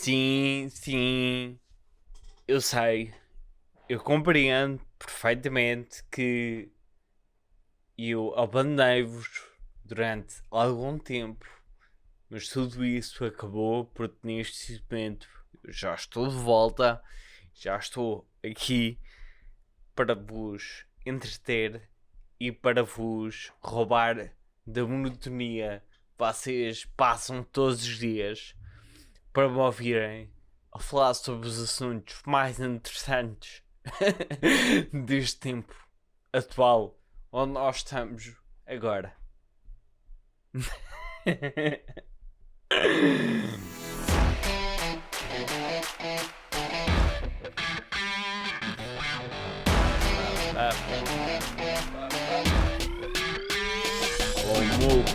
Sim, eu sei, eu compreendo perfeitamente que eu abandonei-vos durante algum tempo, mas tudo isso acabou porque neste momento eu já estou de volta, já estou aqui para vos entreter e para vos roubar da monotonia que vocês passam todos os dias para me ouvirem a falar sobre os assuntos mais interessantes deste tempo atual onde nós estamos agora.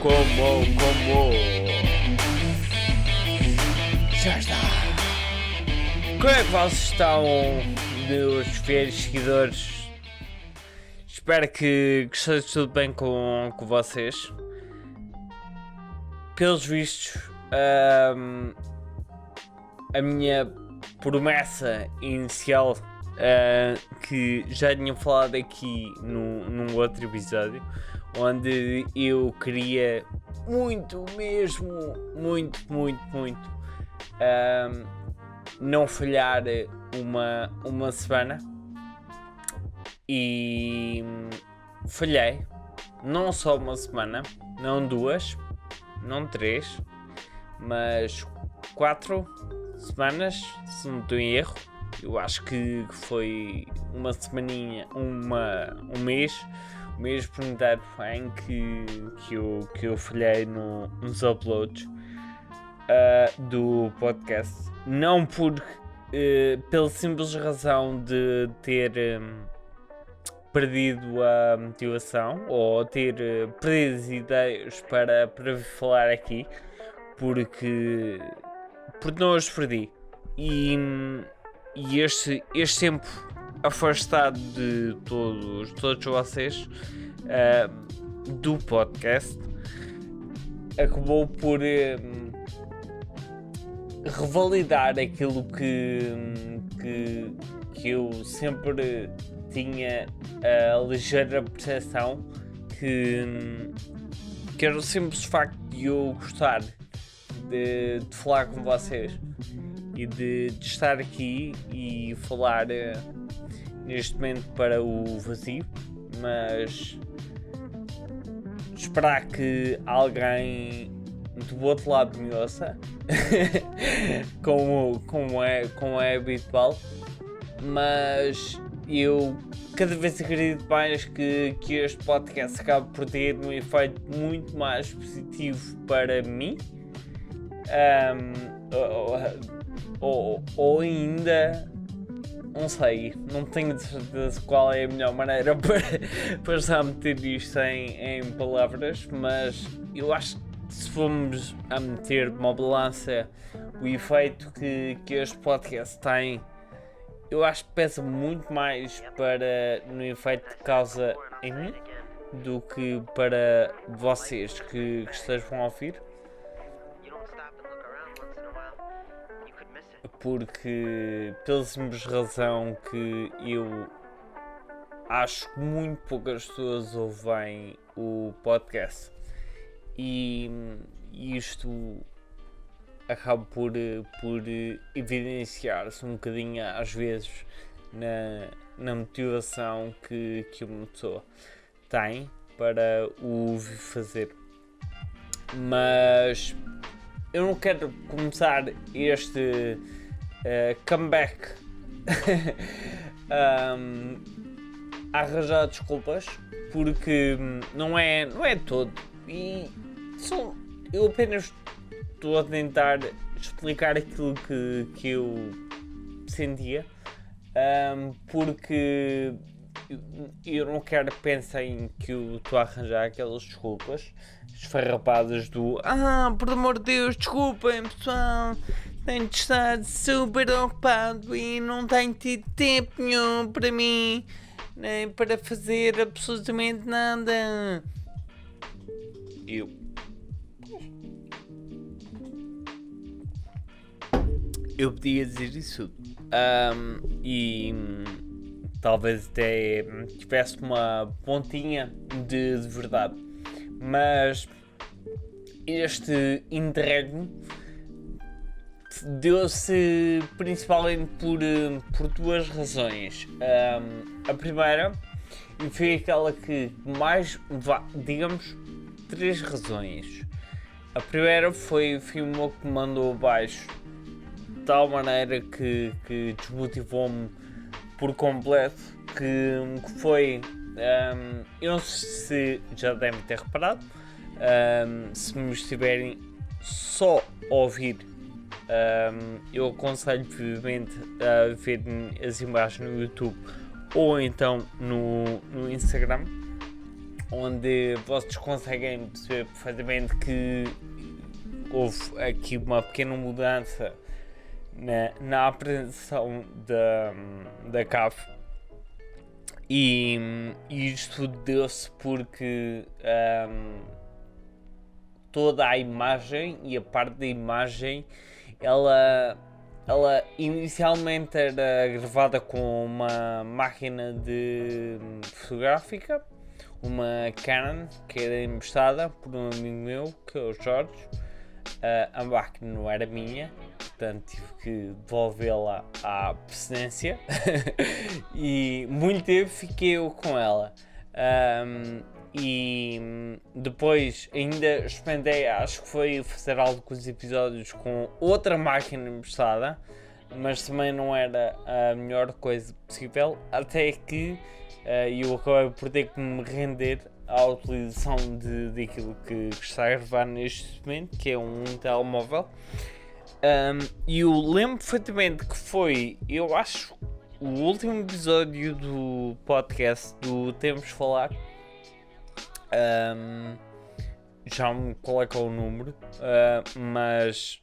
Como? Já está. Como é que vocês estão, meus fiéis seguidores? Espero que esteja tudo bem com vocês. Pelos vistos, a minha promessa inicial, que já tinha falado aqui num outro episódio, onde eu queria muito, não falhar uma semana, e falhei. Não só uma semana, não duas, não três, mas 4 semanas, se não estou em erro. Eu acho que foi uma semaninha, um mês por inteiro em que eu falhei nos uploads do podcast. Não pela simples razão de ter perdido a motivação ou ter perdido as ideias para falar aqui, porque não as perdi. E este tempo afastado de todos vocês do podcast acabou por revalidar aquilo que eu sempre tinha a ligeira percepção que era o simples facto de eu gostar de falar com vocês e de estar aqui e falar neste momento para o vazio, mas esperar que alguém do outro lado me ouça como é habitual. Mas eu cada vez acredito mais que este podcast acaba por ter um efeito muito mais positivo para mim, ou ainda não sei, não tenho certeza qual é a melhor maneira para já meter isto em palavras, mas eu acho que se formos a meter uma balança o efeito que este podcast tem, eu acho que pesa muito mais no efeito que causa em mim do que para vocês que estejam a ouvir. Porque, pela simples razão que eu acho que muito poucas pessoas ouvem o podcast, e isto acaba por evidenciar-se um bocadinho às vezes na motivação que uma pessoa tem para o fazer. Mas eu não quero começar este comeback a arranjar desculpas, porque não é todo, e eu apenas estou a tentar explicar aquilo que eu sentia, porque eu não quero que pensem que eu estou a arranjar aquelas desculpas esfarrapadas do por amor de Deus, desculpem pessoal, tenho de estar super ocupado e não tenho tido tempo nenhum para mim, nem para fazer absolutamente nada. eu podia dizer isso tudo. E talvez até tivesse uma pontinha de verdade. Mas este interregno deu-se principalmente por duas razões. A primeira, e foi aquela que mais, digamos, três razões. A primeira foi o filme que me mandou abaixo de tal maneira que desmotivou-me por completo, que foi, eu não sei se já devem ter reparado, se me estiverem só a ouvir, eu aconselho vivamente a ver as imagens no YouTube ou então no Instagram, onde vocês conseguem perceber perfeitamente que houve aqui uma pequena mudança na apresentação da CAF, e isto deu-se porque toda a imagem e a parte da imagem ela inicialmente era gravada com uma máquina de fotográfica, uma Canon, que era emprestada por um amigo meu, que é o Jorge. A máquina não era minha, portanto tive que devolvê-la à procedência e muito tempo fiquei eu com ela. E depois ainda experimentei, acho que foi fazer alguns episódios com outra máquina emprestada, mas também não era a melhor coisa possível, até que eu acabei por ter que me render à utilização daquilo que está a gravar neste momento, que é um telemóvel. E eu lembro perfeitamente que foi, eu acho, o último episódio do podcast do Temos de Falar. Já me qual é o número, mas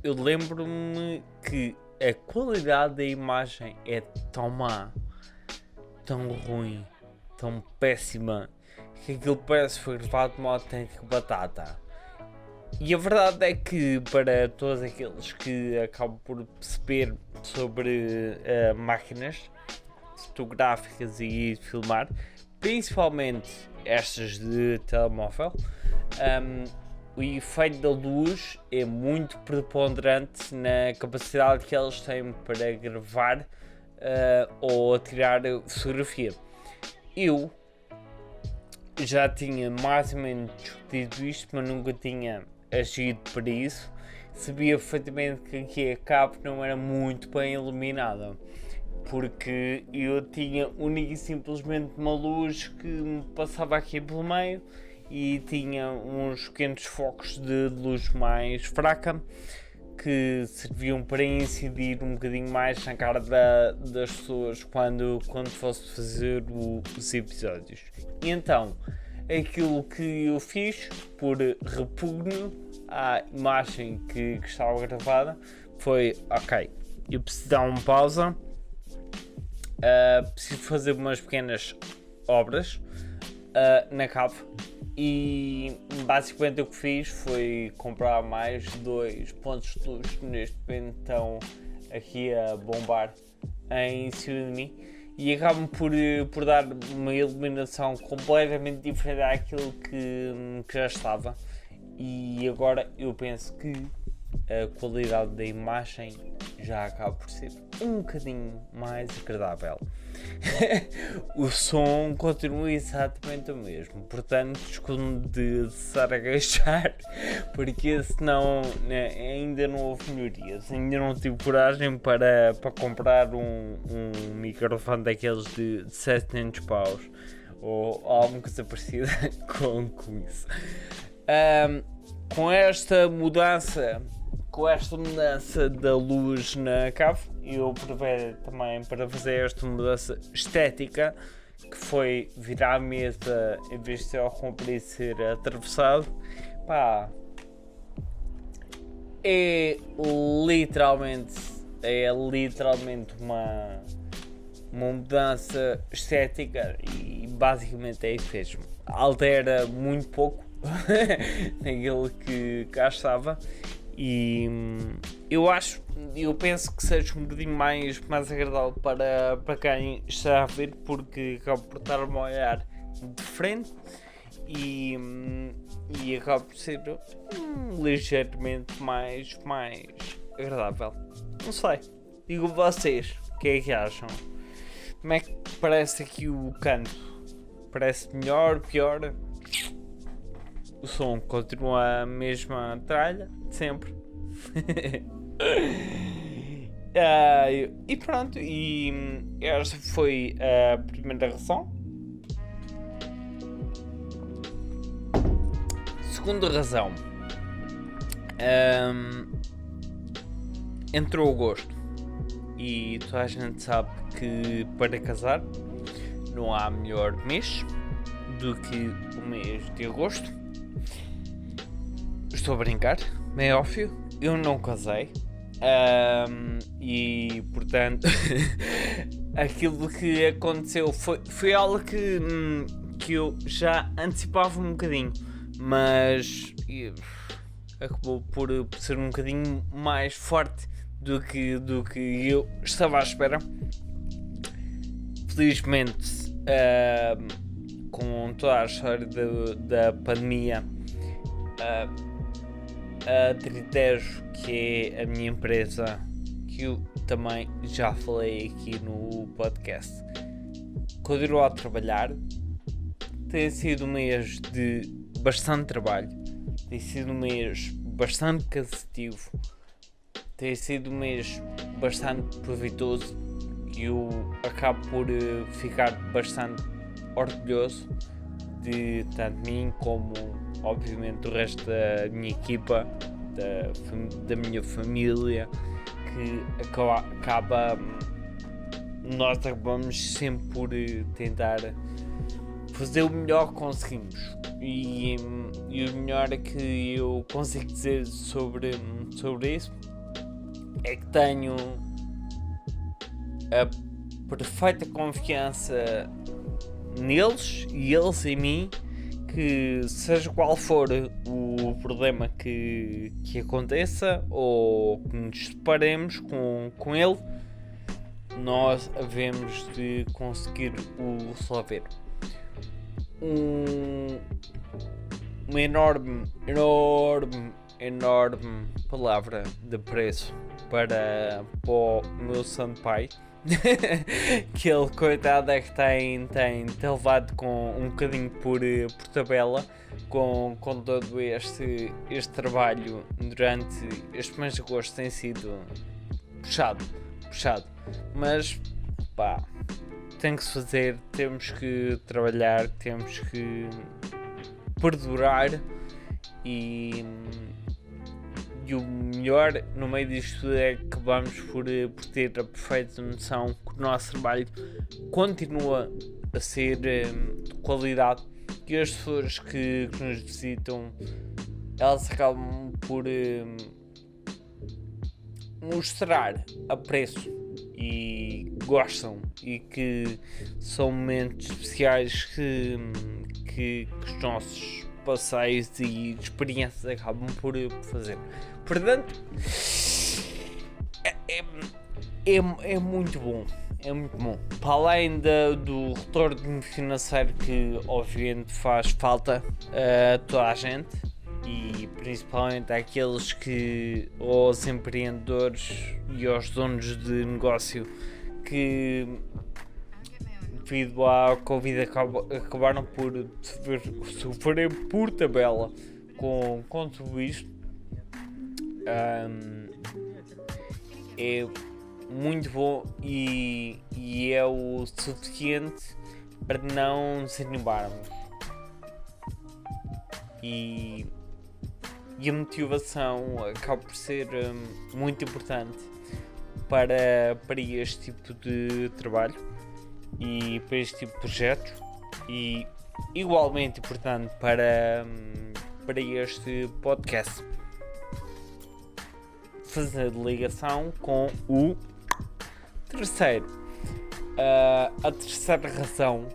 eu lembro-me que a qualidade da imagem é tão má, tão ruim, tão péssima, que aquilo parece que foi gravado de uma autêntica batata. E a verdade é que, para todos aqueles que acabam por perceber sobre máquinas fotográficas e filmar, principalmente estas de telemóvel, o efeito da luz é muito preponderante na capacidade que eles têm para gravar ou tirar fotografia. Eu já tinha mais ou menos discutido isto, mas nunca tinha agido para isso. Sabia perfeitamente que aqui a cabo não era muito bem iluminada, porque eu tinha única e simplesmente uma luz que me passava aqui pelo meio e tinha uns pequenos focos de luz mais fraca que serviam para incidir um bocadinho mais na cara das pessoas quando fosse fazer os episódios. E então, aquilo que eu fiz, por repugno à imagem que estava gravada, foi: ok, eu preciso dar uma pausa, preciso fazer umas pequenas obras na cave, e basicamente o que fiz foi comprar mais 2 pontos de luz que neste momento estão aqui a bombar em cima de mim, e acabam por dar uma iluminação completamente diferente daquilo que já estava. E agora eu penso que a qualidade da imagem já acaba por ser um bocadinho mais agradável. O som continua exatamente o mesmo, portanto escuso de estar a gastar, porque senão ainda não houve melhorias. Ainda não tive coragem para comprar um microfone daqueles de 700 paus ou alguma coisa parecida com isso. Com esta mudança da luz na cave, eu provei também para fazer esta mudança estética, que foi virar a mesa em vez de ser ao comprar e ser atravessado. Pá, é literalmente uma mudança estética, e basicamente é isso mesmo. Altera muito pouco naquilo que cá estava, Eu penso que seja um bocadinho mais agradável para quem está a ver, porque acaba por estar-me a olhar de frente e acaba por ser ligeiramente mais agradável. Não sei, digo vocês, o que é que acham? Como é que parece aqui o canto? Parece melhor, pior? O som continua a mesma tralha, sempre. E pronto, e esta foi a primeira razão. Segunda razão, entrou agosto e toda a gente sabe que para casar não há melhor mês do que o mês de agosto. Estou a brincar, é óbvio, eu não casei e portanto aquilo que aconteceu foi algo que eu já antecipava um bocadinho, mas acabou por ser um bocadinho mais forte do que eu estava à espera. Felizmente, com toda a história da pandemia, a Tritejo, que é a minha empresa, que eu também já falei aqui no podcast, continuou a trabalhar. Tem sido um mês de bastante trabalho, tem sido um mês bastante cansativo, tem sido um mês bastante proveitoso, e eu acabo por ficar bastante orgulhoso de tanto mim como obviamente do resto da minha equipa, da minha família, que nós acabamos sempre por tentar fazer o melhor que conseguimos, e o melhor que eu consigo dizer sobre isso é que tenho a perfeita confiança neles e eles em mim, que seja qual for o problema que aconteça ou que nos deparemos com ele, nós havemos de conseguir o resolver. Uma enorme palavra de apreço para o meu santo pai, que ele, coitado, é que tem levado com um bocadinho por tabela com todo este trabalho durante este mês de agosto. Tem sido puxado, mas pá, tem que se fazer, temos que trabalhar, temos que perdurar, e o melhor no meio disto tudo é que vamos por ter a perfeita noção que o nosso trabalho continua a ser de qualidade, e as pessoas que nos visitam, elas acabam por mostrar apreço e gostam, e que são momentos especiais que os nossos passeios e experiências acabam por fazer. Portanto, é muito bom. É muito bom. Para além do retorno financeiro, que obviamente faz falta a toda a gente, e principalmente àqueles que, aos empreendedores e aos donos de negócio, que devido à Covid acabaram por sofrer por tabela com tudo isto. É muito bom e é o suficiente para não desanimarmos, e a motivação acaba por ser muito importante para este tipo de trabalho e para este tipo de projetos, e igualmente importante para este podcast. Fazer ligação com o terceiro. A terceira razão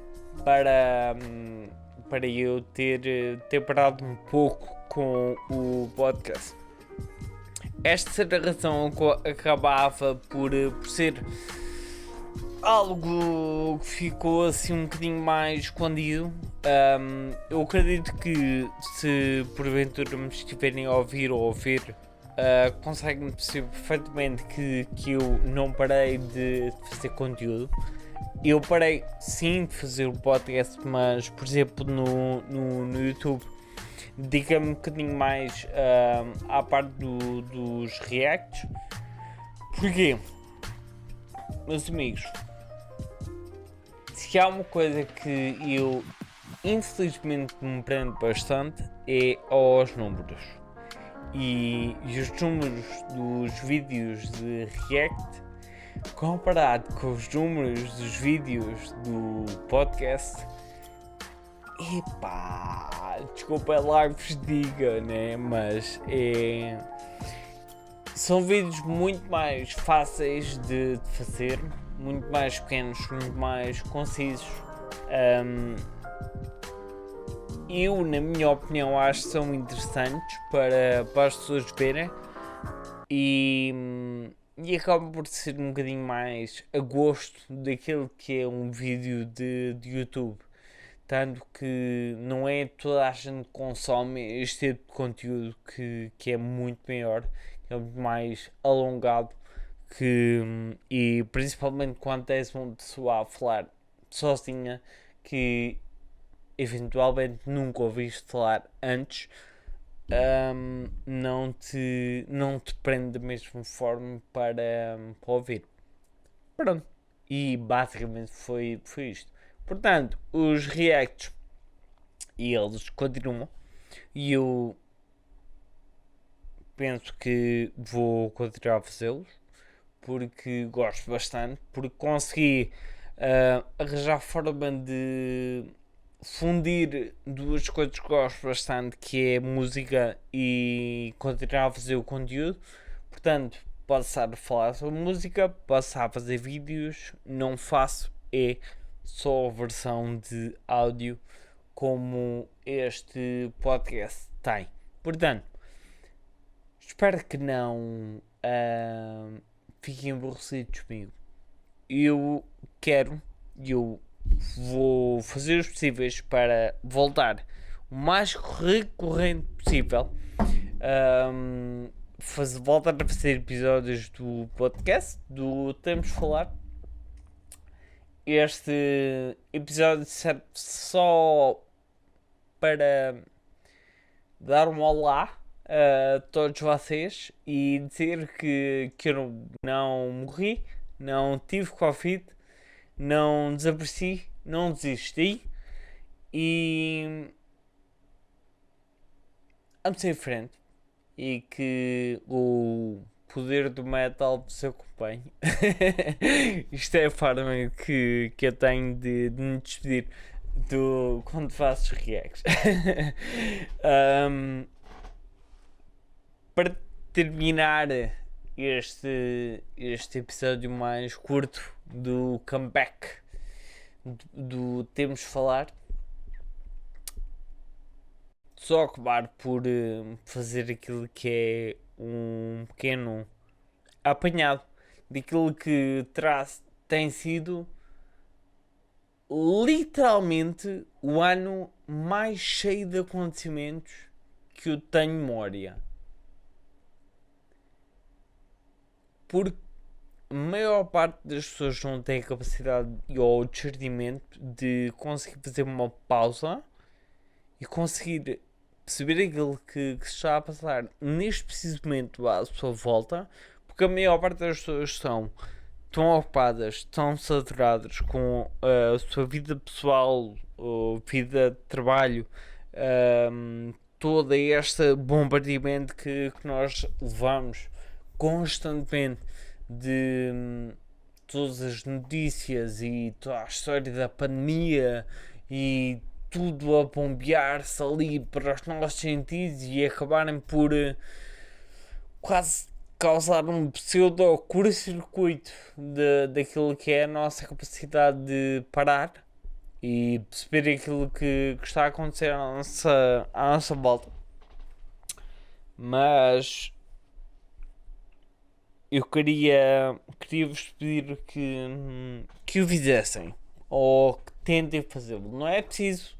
para eu ter parado um pouco com o podcast esta ser a razão acabava por ser algo que ficou assim um bocadinho mais escondido. Eu acredito que se porventura me estiverem a ouvir ou a ouvir, conseguem perceber perfeitamente que eu não parei de fazer conteúdo. Eu parei sim de fazer o podcast, mas por exemplo no YouTube dedica-me um bocadinho mais à parte dos reacts. Porquê? Meus amigos, se há uma coisa que eu infelizmente me prendo bastante é aos números. E os números dos vídeos de React comparado com os números dos vídeos do podcast, epá, desculpa lá que vos diga, né? Mas são vídeos muito mais fáceis de fazer, muito mais pequenos, muito mais concisos. Eu, na minha opinião, acho que são interessantes para as pessoas verem e acabam por ser um bocadinho mais a gosto daquilo que é um vídeo de YouTube. Tanto que não é toda a gente que consome este tipo de conteúdo que é muito maior, que é muito mais alongado, e principalmente quando tens uma pessoa a falar sozinha que eventualmente nunca ouviste falar antes, não te prende da mesma forma para ouvir. Pronto. E basicamente foi isto. Portanto, os reacts e eles continuam. E eu penso que vou continuar a fazê-los porque gosto bastante, porque consegui arranjar forma de fundir duas coisas que gosto bastante, que é música e continuar a fazer o conteúdo. Portanto, posso estar a falar sobre música, posso estar a fazer vídeos, não faço só a versão de áudio como este podcast tem. Portanto, espero que não fiquem aborrecidos comigo. Eu vou fazer os possíveis para voltar o mais recorrente possível. Voltar a fazer episódios do podcast do Temos de Falar. Este episódio serve só para dar um olá a todos vocês e dizer que eu não morri, não tive Covid, não desapareci, não desisti e vamos em frente e que o poder do metal vos acompanhe. Isto é a forma que eu tenho de me despedir quando faço os reacts. Para terminar este episódio mais curto do comeback do Temos de Falar, só acabar por fazer aquilo que é um pequeno apanhado daquilo que tem sido literalmente o ano mais cheio de acontecimentos que eu tenho memória. Porque a maior parte das pessoas não tem a capacidade ou o discernimento de conseguir fazer uma pausa e conseguir perceber aquilo que se está a passar neste preciso momento à sua volta, porque a maior parte das pessoas estão tão ocupadas, estão saturadas com a sua vida pessoal, vida de trabalho, todo este bombardeamento que nós levamos constantemente de todas as notícias e toda a história da pandemia e tudo a bombear-se ali para os nossos sentidos e acabarem por quase causar um pseudo curto-circuito daquilo que é a nossa capacidade de parar e perceber aquilo que está a acontecer à nossa volta. Mas eu queria-vos pedir que o fizessem, ou que tentem fazê-lo. Não é preciso,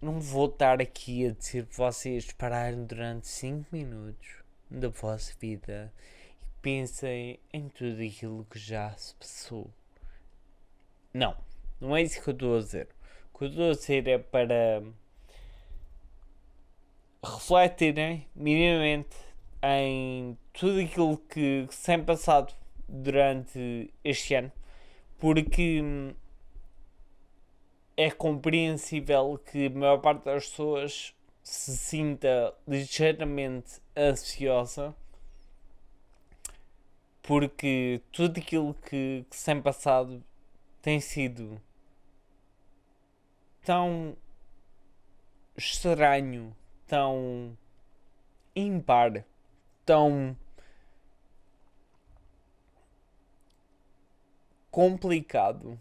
não vou estar aqui a dizer para vocês pararem durante 5 minutos da vossa vida e pensem em tudo aquilo que já se passou. Não, não é isso que eu estou a dizer. O que eu estou a dizer é para refletirem minimamente em tudo aquilo que se tem passado durante este ano, porque é compreensível que a maior parte das pessoas se sinta ligeiramente ansiosa, porque tudo aquilo que se tem passado tem sido tão estranho, tão impar, tão complicado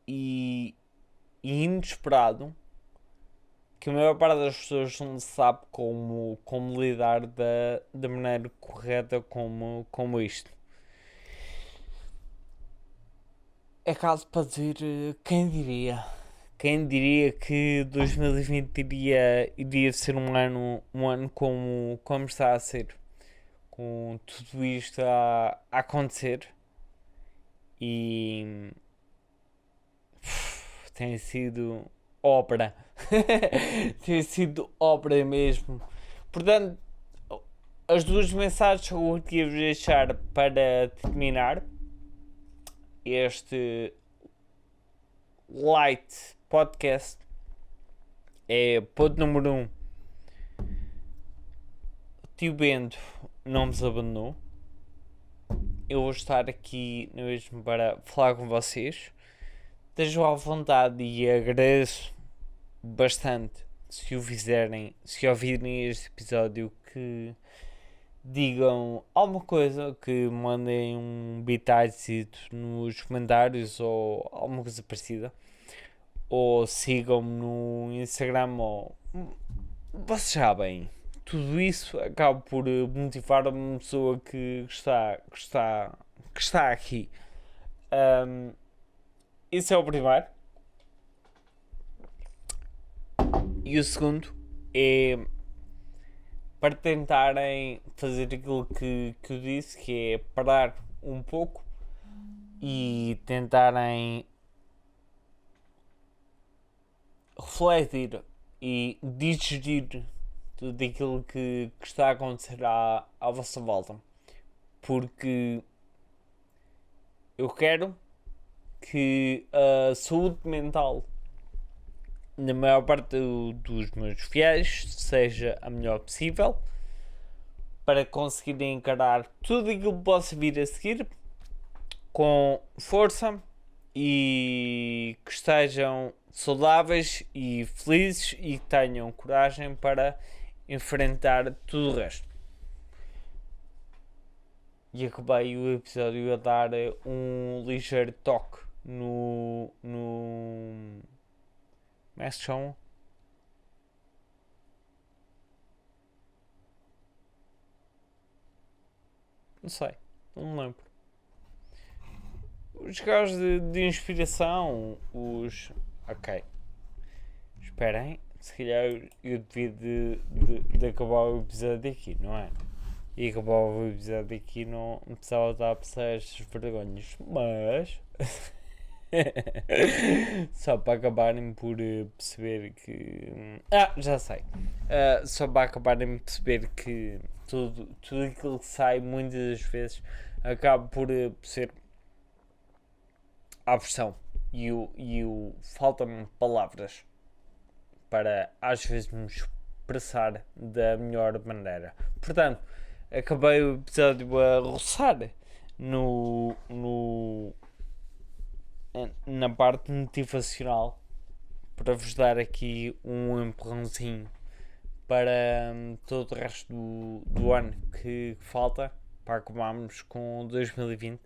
e inesperado, que a maior parte das pessoas não sabe como lidar da maneira correta como isto. É caso para dizer, quem diria? Quem diria que 2020 iria ser um ano como está a ser, com tudo isto a acontecer, e tem sido ópera. Tem sido ópera mesmo. Portanto, as duas mensagens que eu queria vos deixar para terminar este light podcast é: ponto número 1, Tio Bento não vos abandonou. Eu vou estar aqui mesmo para falar com vocês. Estejam à vontade e agradeço bastante se o fizerem, se ouvirem este episódio, que digam alguma coisa, que mandem um bitite nos comentários ou alguma coisa parecida, ou sigam-me no Instagram, ou vocês sabem, tudo isso acaba por motivar uma pessoa que está aqui. Esse é o primeiro. E o segundo é para tentarem fazer aquilo que eu disse, que é parar um pouco e tentarem refletir e digerir tudo aquilo que está a acontecer à vossa volta. Porque eu quero que a saúde mental na maior parte dos meus fiéis seja a melhor possível, para conseguirem encarar tudo aquilo que possa vir a seguir com força e que estejam saudáveis e felizes e que tenham coragem para enfrentar tudo o resto. E acabei o episódio a dar um ligeiro toque no como é que se chama? Não sei, não me lembro. Os gajos de inspiração, os. Ok. Esperem, se calhar eu devia de acabar o episódio aqui, não é? E acabar o episódio aqui, não precisava estar a passar estas vergonhas, mas. Só para acabarem por perceber que. Já sei. Só para acabarem por perceber que tudo aquilo que sai muitas das vezes acaba por ser a versão. E faltam-me palavras para às vezes me expressar da melhor maneira. Portanto, acabei o episódio a roçar na parte motivacional, para vos dar aqui um empurrãozinho para todo o resto do ano que falta, para acabarmos com 2020.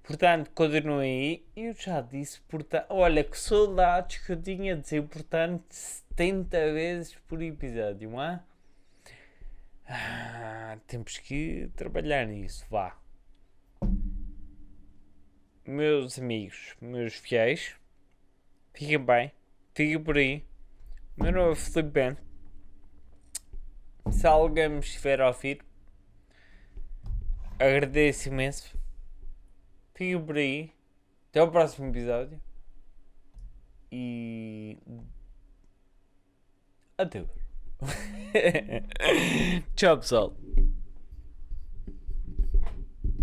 Portanto, continuem aí. Eu já disse, portanto, olha que saudades que eu tinha de dizer, portanto, 70 vezes por episódio, não é? Temos que trabalhar nisso, vá. meus amigos, meus fiéis, fiquem bem, fiquem por aí. O meu nome é Filipe Bento. Se alguém me estiver a ouvir, agradeço imenso. Fiquem por aí. Até o próximo episódio. E. Adeus. Tchau, pessoal.